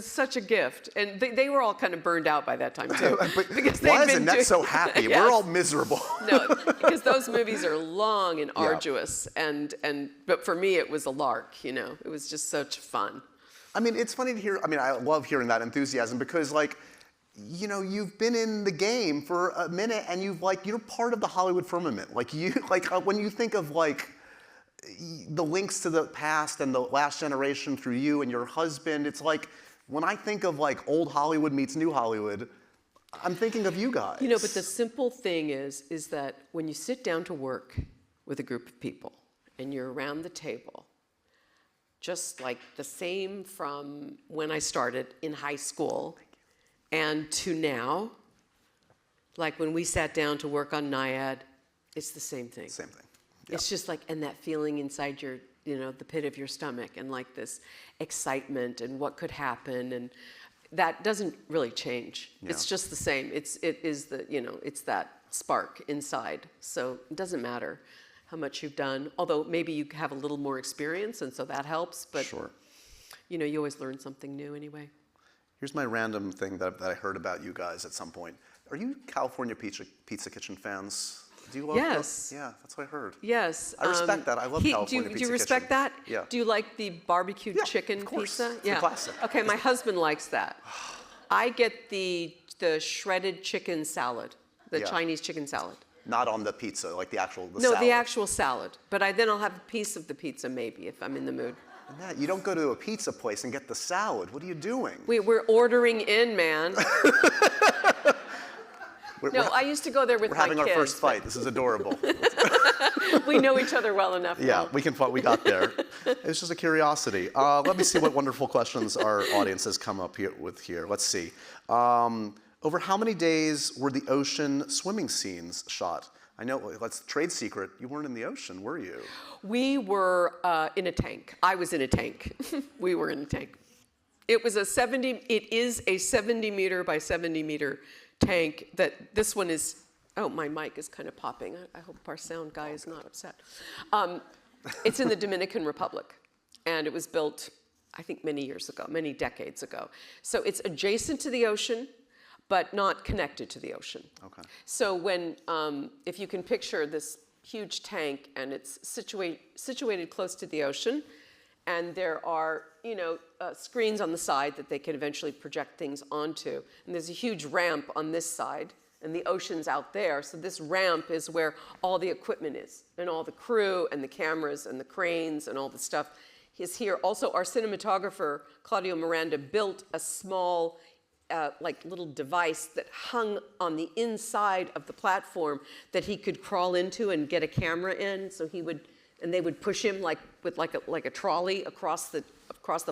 such a gift. And they were all kind of burned out by that time, too. Because why is Annette so happy? Yes. We're all miserable. No, because those movies are long and arduous. But for me, it was a lark, you know. It was just such fun. I mean, it's funny to hear. I mean, I love hearing that enthusiasm because, like, you know, you've been in the game for a minute and you're part of the Hollywood firmament. Like, when you think of, like, the links to the past and the last generation through you and your husband, it's like, when I think of, like, old Hollywood meets new Hollywood, I'm thinking of you guys. You know, but the simple thing is that when you sit down to work with a group of people and you're around the table, just like the same from when I started in high school and to now, like when we sat down to work on Nyad, it's the same thing. Same thing. Yeah. It's just like, and that feeling inside your, you know, the pit of your stomach, and like this excitement and what could happen, and that doesn't really change. Yeah. It's just the same. It is the, you know, it's that spark inside. So it doesn't matter how much you've done, although maybe you have a little more experience, and so that helps. But sure, you know, you always learn something new anyway. Here's my random thing that I heard about you guys at some point. Are you California Pizza Kitchen fans? Do you love Yes. Yeah, that's what I heard. Yes. I respect that. I love California Pizza Kitchen. Do you respect that? Yeah. Do you like the barbecued chicken of course. pizza? It's the classic. Okay, my husband likes that. I get the shredded chicken salad, the Chinese chicken salad. Not on the pizza, like the salad. No, the actual salad. But then I'll have a piece of the pizza maybe if I'm in the mood. Annette, you don't go to a pizza place and get the salad. What are you doing? We're ordering in, man. I used to go there with my kids. We're having our first fight. This is adorable. We know each other well enough. Yeah, we got there. It's just a curiosity. Let me see what wonderful questions our audience has come up with here. Let's see. Over how many days were the ocean swimming scenes shot? I know, that's trade secret. You weren't in the ocean, were you? We were in a tank. I was in a tank. We were in a tank. It is a 70 meter by 70 meter tank that this one is, oh, my mic is kind of popping. I hope our sound guy is not upset. It's in the Dominican Republic, and it was built, I think, many years ago, many decades ago. So it's adjacent to the ocean, but not connected to the ocean. Okay. So when, if you can picture this huge tank, and it's situated close to the ocean, and there are, screens on the side that they can eventually project things onto. And there's a huge ramp on this side, and the ocean's out there. So this ramp is where all the equipment is, and all the crew, and the cameras, and the cranes, and all the stuff is here. Also, our cinematographer, Claudio Miranda, built a small, little device that hung on the inside of the platform that he could crawl into and get a camera in. So he would, and they would push him with a trolley across the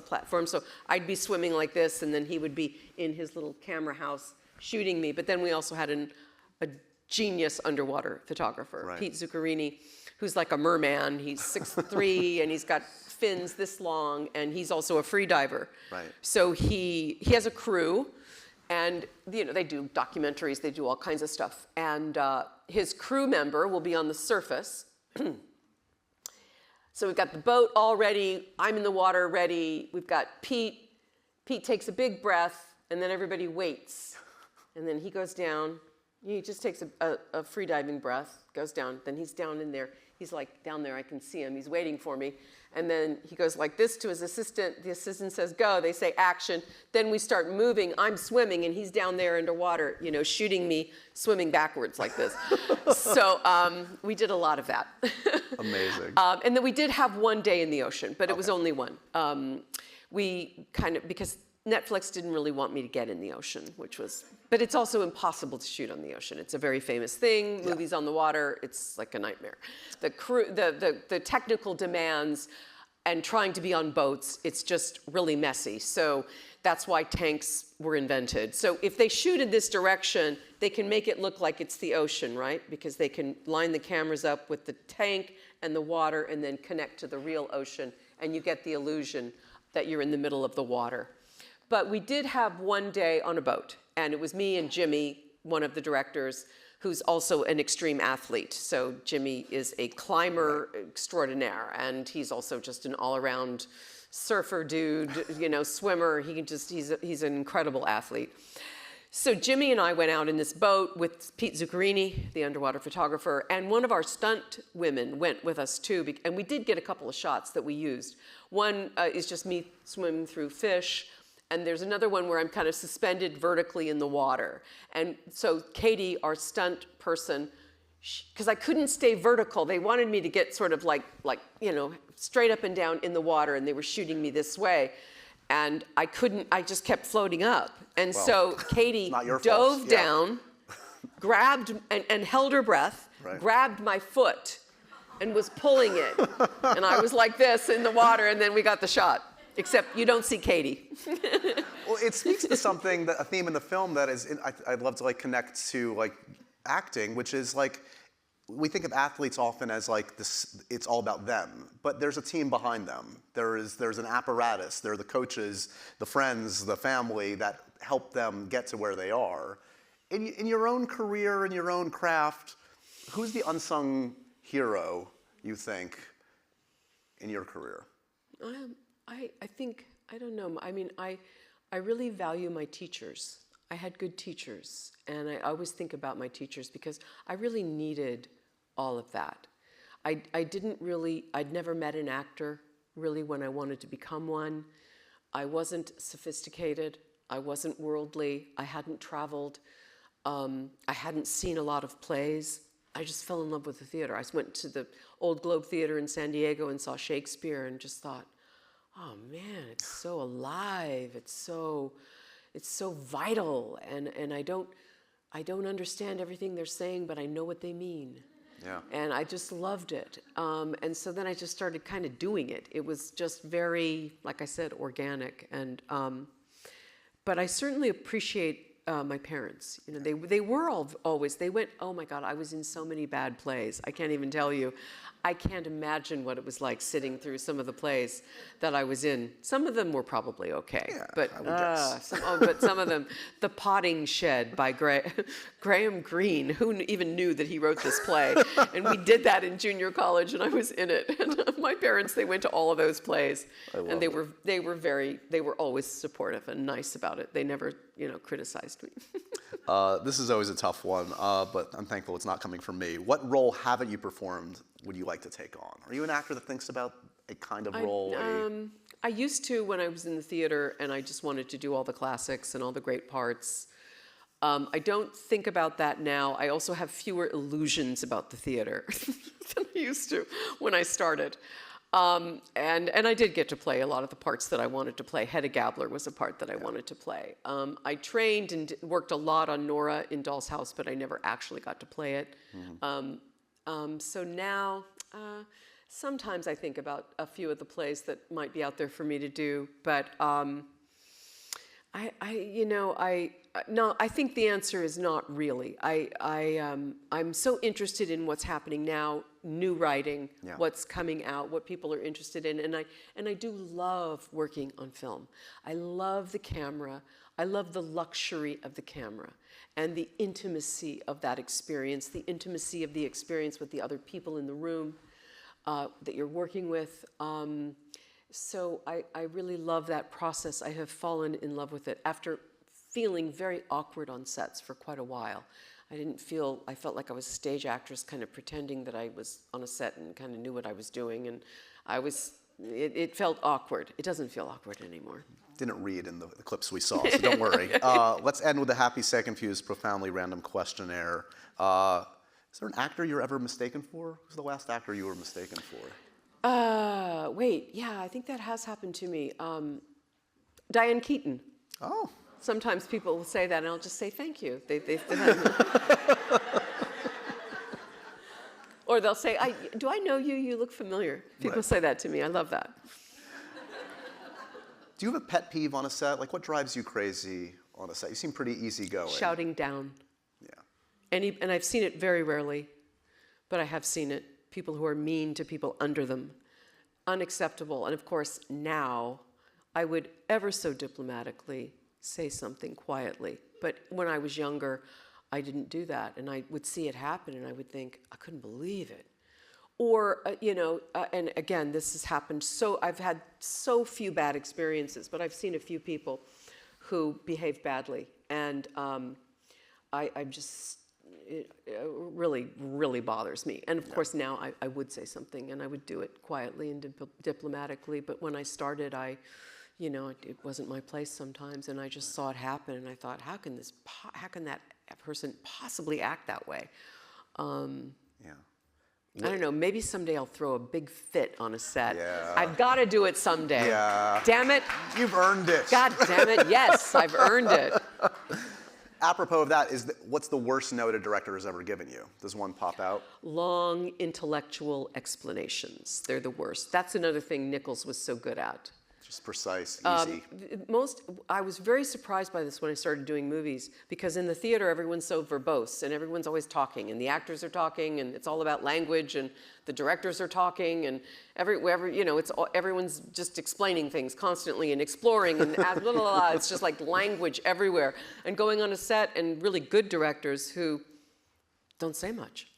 platform. So I'd be swimming like this, and then he would be in his little camera house shooting me. But then we also had a genius underwater photographer, right. Pete Zuccarini, who's like a merman. He's 6'3", and he's got fins this long, and he's also a free diver. Right. So he has a crew, and they do documentaries, they do all kinds of stuff. And his crew member will be on the surface. So we've got the boat all ready, I'm in the water ready, we've got Pete. Pete takes a big breath, and then everybody waits. And then he goes down, he just takes a free diving breath, goes down, then he's down in there. He's like down there, I can see him, he's waiting for me. And then he goes like this to his assistant. The assistant says, go, they say action. Then we start moving, I'm swimming, and he's down there underwater, shooting me, swimming backwards like this. So we did a lot of that. Amazing. And then we did have one day in the ocean, but it was only one. Because Netflix didn't really want me to get in the ocean, but it's also impossible to shoot on the ocean. It's a very famous thing. Yeah. Movies on the water, it's like a nightmare. The technical demands and trying to be on boats, it's just really messy. So that's why tanks were invented. So if they shoot in this direction, they can make it look like it's the ocean, right? Because they can line the cameras up with the tank and the water and then connect to the real ocean, and you get the illusion that you're in the middle of the water. But we did have one day on a boat, and it was me and Jimmy, one of the directors, who's also an extreme athlete. So Jimmy is a climber extraordinaire, and he's also just an all-around surfer dude, swimmer. He's an incredible athlete. So Jimmy and I went out in this boat with Pete Zuccarini, the underwater photographer, and one of our stunt women went with us too, and we did get a couple of shots that we used. One is just me swimming through fish. And there's another one where I'm kind of suspended vertically in the water. And so Katie, our stunt person, because I couldn't stay vertical, they wanted me to get sort of like straight up and down in the water, and they were shooting me this way. And I couldn't, I just kept floating up. And so Katie dove down, grabbed and held her breath, grabbed my foot, and was pulling it. And I was like this in the water, and then we got the shot. Except you don't see Katie. Well, it speaks to something, a theme in the film that is, I'd love to connect to acting, which is we think of athletes often as this, it's all about them, but there's a team behind them. There's an apparatus. There are the coaches, the friends, the family that help them get to where they are. In your own career, in your own craft, who's the unsung hero, you think, in your career? I think, I don't know. I mean, I really value my teachers. I had good teachers, and I always think about my teachers because I really needed all of that. I'd never met an actor really when I wanted to become one. I wasn't sophisticated. I wasn't worldly. I hadn't traveled. I hadn't seen a lot of plays. I just fell in love with the theater. I went to the Old Globe Theater in San Diego and saw Shakespeare and just thought, oh man, it's so alive. It's so vital, and I don't understand everything they're saying, but I know what they mean. Yeah. And I just loved it. And so then I just started kind of doing it. It was just very, like I said, organic. And but I certainly appreciate my parents. You know, they were always, they went, oh my God, I was in so many bad plays. I can't even tell you. I can't imagine what it was like sitting through some of the plays that I was in. Some of them were probably okay, Yeah, but I would guess. but some of them, The Potting Shed by Graham Greene, who even knew that he wrote this play, and we did that in junior college, and I was in it. And my parents, they went to all of those plays, and they were always supportive and nice about it. They never, criticized me. This is always a tough one, but I'm thankful it's not coming from me. What role haven't you performed would you like to take on? Are you an actor that thinks about a kind of role? I used to when I was in the theater, and I just wanted to do all the classics and all the great parts. I don't think about that now. I also have fewer illusions about the theater than I used to when I started. And I did get to play a lot of the parts that I wanted to play. Hedda Gabler was a part that I wanted to play. I trained and worked a lot on Nora in Doll's House, but I never actually got to play it. So now, sometimes I think about a few of the plays that might be out there for me to do, but no, I think the answer is not really. I'm so interested in what's happening now, new writing, what's coming out, what people are interested in, and I do love working on film. I love the camera. I love the luxury of the camera and the intimacy of that experience, the intimacy of the experience with the other people in the room that you're working with. So I really love that process. I have fallen in love with it after feeling very awkward on sets for quite a while. I felt like I was a stage actress kind of pretending that I was on a set and kind of knew what I was doing, and it felt awkward. It doesn't feel awkward anymore. Didn't read in the clips we saw, so don't worry. Let's end with a happy, sad, confused, profoundly random questionnaire. Is there an actor you're ever mistaken for? Who's the last actor you were mistaken for? Wait, yeah, I think that has happened to me. Diane Keaton. Oh. Sometimes people will say that, and I'll just say thank you. Or they'll say, do I know you? You look familiar. People say that to me. I love that. Do you have a pet peeve on a set? Like, what drives you crazy on a set? You seem pretty easygoing. Shouting down. Yeah. And I've seen it very rarely, but I have seen it. People who are mean to people under them. Unacceptable. And of course, now, I would ever so diplomatically say something quietly. But when I was younger, I didn't do that. And I would see it happen, and I would think, I couldn't believe it. Or, and again, this has happened. I've had so few bad experiences, but I've seen a few people who behave badly. And it really, really bothers me. And of course, now I would say something, and I would do it quietly and diplomatically. But when I started, it wasn't my place sometimes, and I just saw it happen, and I thought, how can that person possibly act that way? I don't know, maybe someday I'll throw a big fit on a set. Yeah. I've got to do it someday. Yeah. Damn it. You've earned it. God damn it, yes, I've earned it. Apropos of that, what's the worst note a director has ever given you? Does one pop out? Long intellectual explanations. They're the worst. That's another thing Nichols was so good at. Just precise, easy. I was very surprised by this when I started doing movies, because in the theater, everyone's so verbose, and everyone's always talking, and the actors are talking, and it's all about language, and the directors are talking, and everyone's just explaining things constantly and exploring, and blah, blah, blah. It's just like language everywhere. And going on a set, and really good directors who don't say much.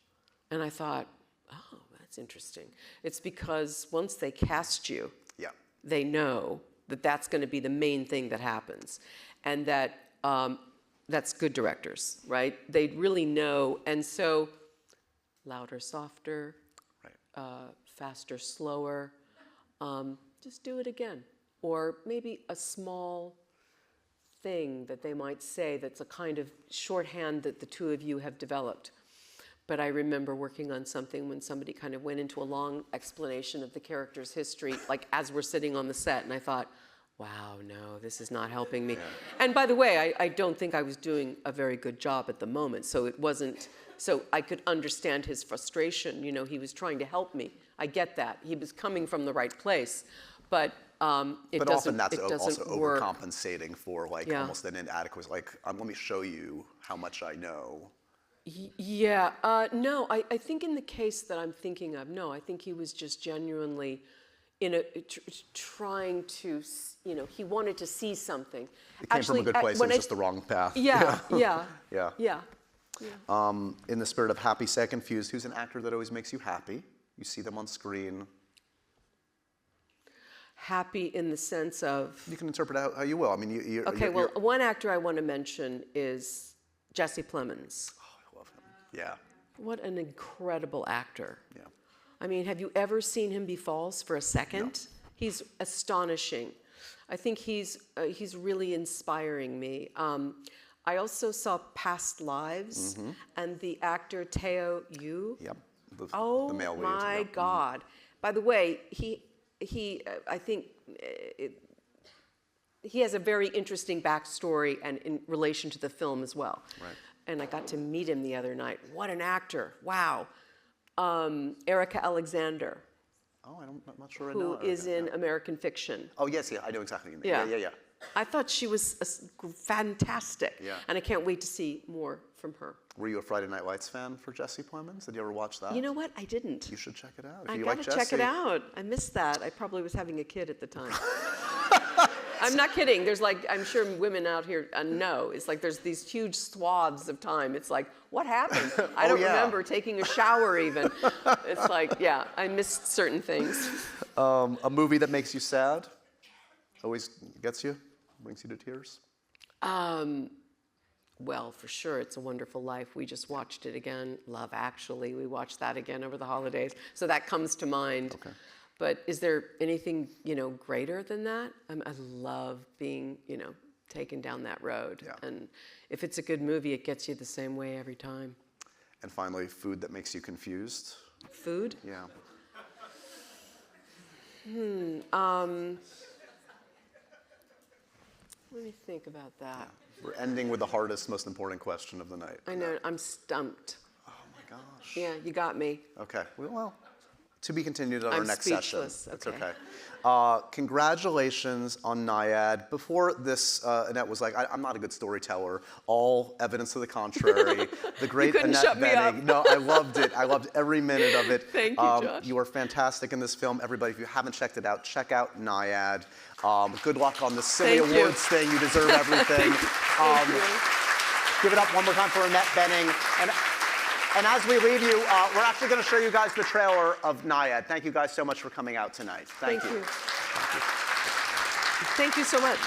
And I thought, oh, that's interesting. It's because once they cast you, they know that that's going to be the main thing that happens, and that that's good directors, right? They really know, and so louder, softer, faster, slower, just do it again. Or maybe a small thing that they might say that's a kind of shorthand that the two of you have developed. But I remember working on something when somebody kind of went into a long explanation of the character's history, like as we're sitting on the set, and I thought, wow, no, this is not helping me. Yeah. And by the way, I don't think I was doing a very good job at the moment, so I could understand his frustration. He was trying to help me. I get that. He was coming from the right place. But It But doesn't, often that's it also doesn't work. overcompensating for like Yeah. almost an inadequacy. Like, let me show you how much I know. Yeah, no, I think in the case that I'm thinking of, no, I think he was just genuinely trying to, he wanted to see something. It came from a good place. It was just the wrong path. Yeah, yeah, Yeah. yeah. In the spirit of happy, sad, confused, who's an actor that always makes you happy? You see them on screen. Happy in the sense of. You can interpret it how you will. I mean, Okay, well, one actor I want to mention is Jesse Plemons. Oh, I love him. Yeah. What an incredible actor. Yeah. I mean, have you ever seen him be false for a second? No. He's astonishing. I think he's really inspiring me. I also saw Past Lives, and the actor Teo Yu. Yep. The male lead. Oh my God! By the way, I think he has a very interesting backstory and in relation to the film as well. Right. And I got to meet him the other night. What an actor! Wow. Erica Alexander. Oh, I'm not sure I know. Who is in American Fiction. Oh, yes, yeah, I know exactly what you mean. Yeah. I thought she was fantastic. Yeah. And I can't wait to see more from her. Were you a Friday Night Lights fan for Jesse Plemons? Did you ever watch that? You know what? I didn't. You should check it out. I gotta check it out. I missed that. I probably was having a kid at the time. I'm not kidding. There's like, I'm sure women out here know. It's like there's these huge swaths of time. It's like, what happened? I don't remember taking a shower even. It's like, yeah, I missed certain things. A movie that makes you sad? Always gets you? Brings you to tears? Well, for sure, It's a Wonderful Life. We just watched it again. Love Actually, we watched that again over the holidays. So that comes to mind. Okay. But is there anything, greater than that? I love being, taken down that road. Yeah. And if it's a good movie, it gets you the same way every time. And finally, food that makes you confused? Food? Yeah. Let me think about that. Yeah. We're ending with the hardest, most important question of the night. I know, I'm stumped. Oh my gosh. Yeah, you got me. Okay, well, to be continued at our next speechless. session. It's okay. Congratulations on Nyad. Before this, Annette was like, I'm not a good storyteller. All evidence to the contrary. The great Annette Bening. No, I loved it. I loved every minute of it. Thank you, Josh. You are fantastic in this film. Everybody, if you haven't checked it out, check out Nyad. Good luck on the silly awards thing. You deserve everything. Thank you. Give it up one more time for Annette Bening. And as we leave you, we're actually going to show you guys the trailer of Nyad. Thank you guys so much for coming out tonight. Thank you. Thank you so much.